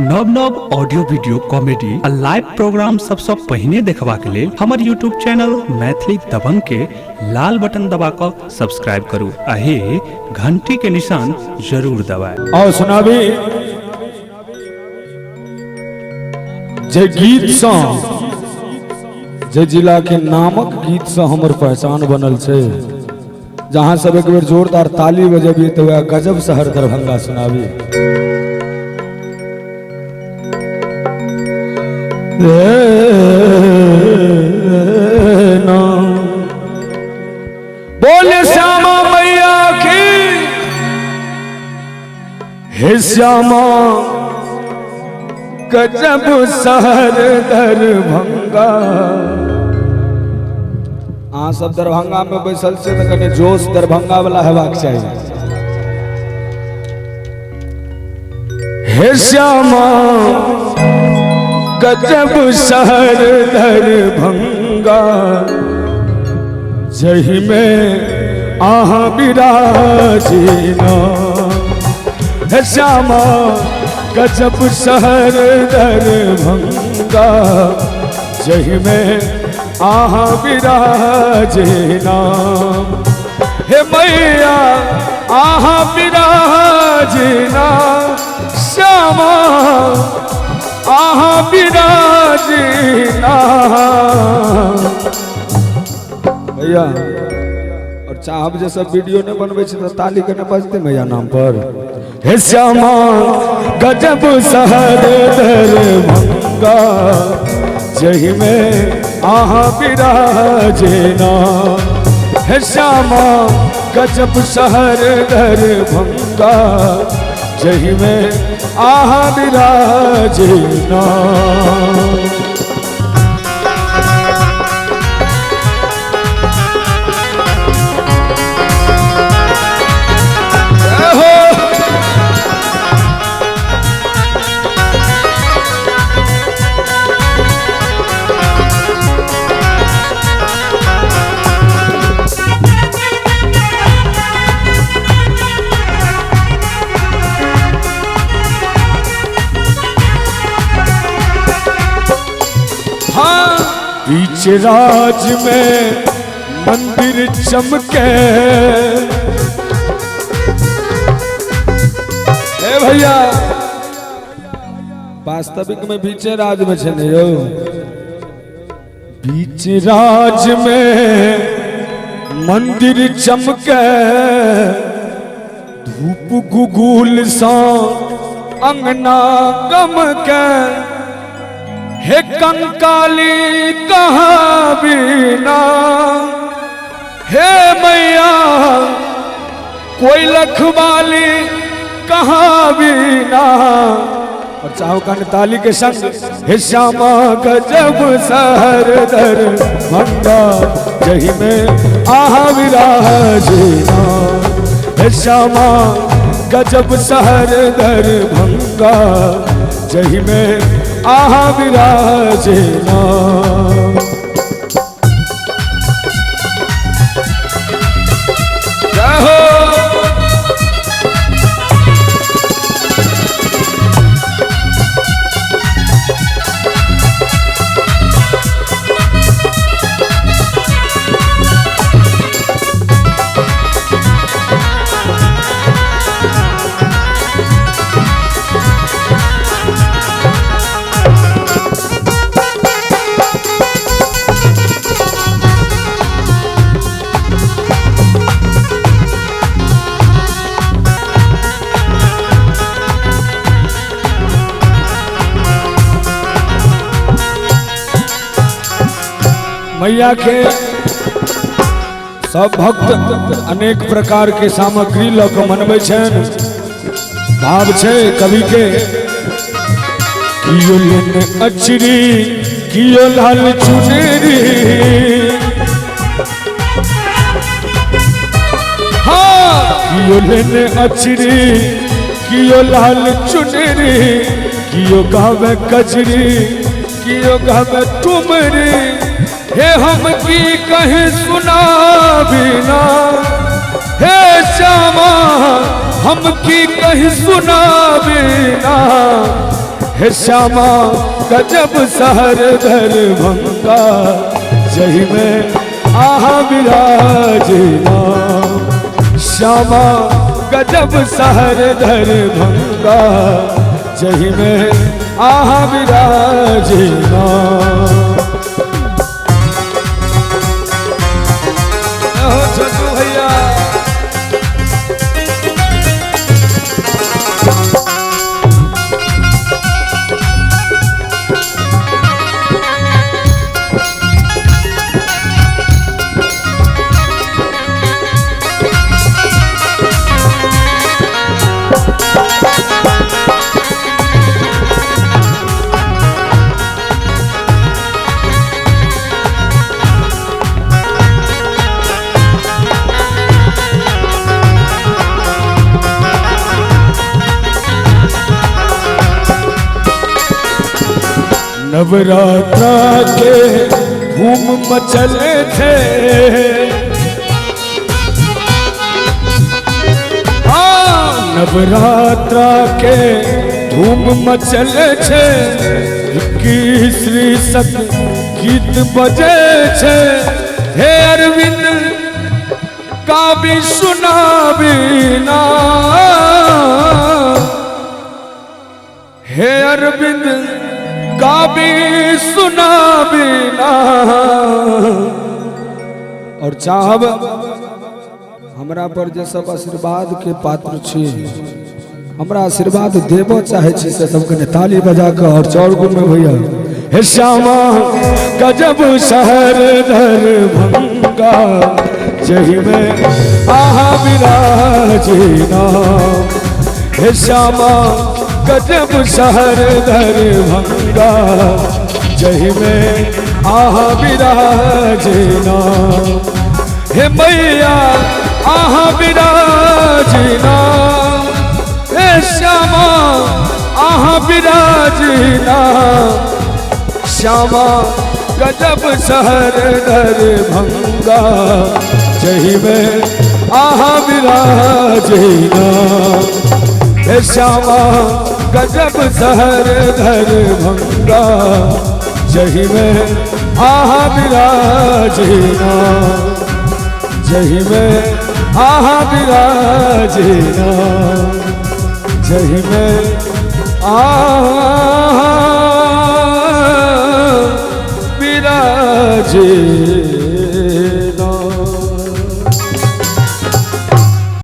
नव नव audio video comedy आ live programme सबसे पहले देखबा के लिए हमार यूट्यूब चैनल मैथिली दबंग के लाल बटन दबाकर सब्सक्राइब करू आहे घंटी के निशान जरूर दबाएं। और सुनाबी जे गीत से जे जिला के नामक गीत से हमर पहचान बनल छे, जहां सब एक बेर जोरदार ताली बजेबी तो वह गजब शहर दरभंगा सुनाबी। बोले श्यामा मैया की, हे श्यामा गजब शहर दरभंगा। अहाँ सब दरभंगा में बैसल से तो कने जोश दरभंगा वाला हेबाक चाहिए। हे श्यामा गजब शहर दरभंगा, जही में आहा विराजीना। हे श्यामा गजब शहर दरभंगा, जही में आहा विराजीना। हे मैया आहा विराजीना, श्यामा आहा विराजीना। भैया और चाहब जैसा वीडियो ने बनवे तो ताली करने बजते मैया नाम पर। हे श्यामा गजब शहर दरभंगा, जही में आहा विराजीना। हे श्यामा गजब शहर दरभंगा, जही में आहा विराजीना। बीच राज में मंदिर चमके, ए भैया वास्तविक में बीच राज में छे नहीं हो। बीच राज में मंदिर चमके, धूप गुगुल सा अंगना गम के। हे कंकाली कहाँ बीना, हे मैया कोई लखवाली कहाँ बीना। और चाहो कान ताली के संग। हे श्यामा गजब शहर दरभंगा, जही में आहा विराजीना। हे श्यामा गजब शहर दरभंगा, जही में आहा विराजीना। जय हो मैया के सब भक्त अनेक प्रकार के सामग्री लग मनबे छन। भाव छे कवि के, कियो लेने अचरी कियो लाल चुनरी। हाँ कियो लेने अचरी कियो लाल चुनरी। कियो गावे कजरी कियो गावे ठुमरी। हे हम की कहीं सुना बिना, हे श्यामा हम की कहीं सुना बिना। हे श्यामा गजब शहर दरभंगा जही में आहा विराजना। श्यामा गजब शहर दरभंगा जही में आहा विराजना। छोटू भैया नवरात्रा के धूम मचले थे, नवरात्रा के धूम मचले छे। 21 सत गीत बजे छे। हे अरविंद का भी सुना बिना, हे अरविंद का भी सुना बिना। और चाहब हमरा पर जे सब आशीर्वाद के पात्र छी, हमरा आशीर्वाद देबो चाहे छी से सबके ताली बजा के और चौर गुण में भैया। हे श्यामा गजब शहर दरभंगा जही में आहा विराजना। हे श्यामा गजब शहर दरभंगा जही में आहा विराजना। हे मैया आहा विराजना। हे श्यामा आहा विराजना। श्यामा गजब शहर दरभंगा जही में आहा विराजना। हे श्यामा गजब शहर दरभंगा जही में आहा विराजना। जही में आहा विराजना। जही में आहा विराजना।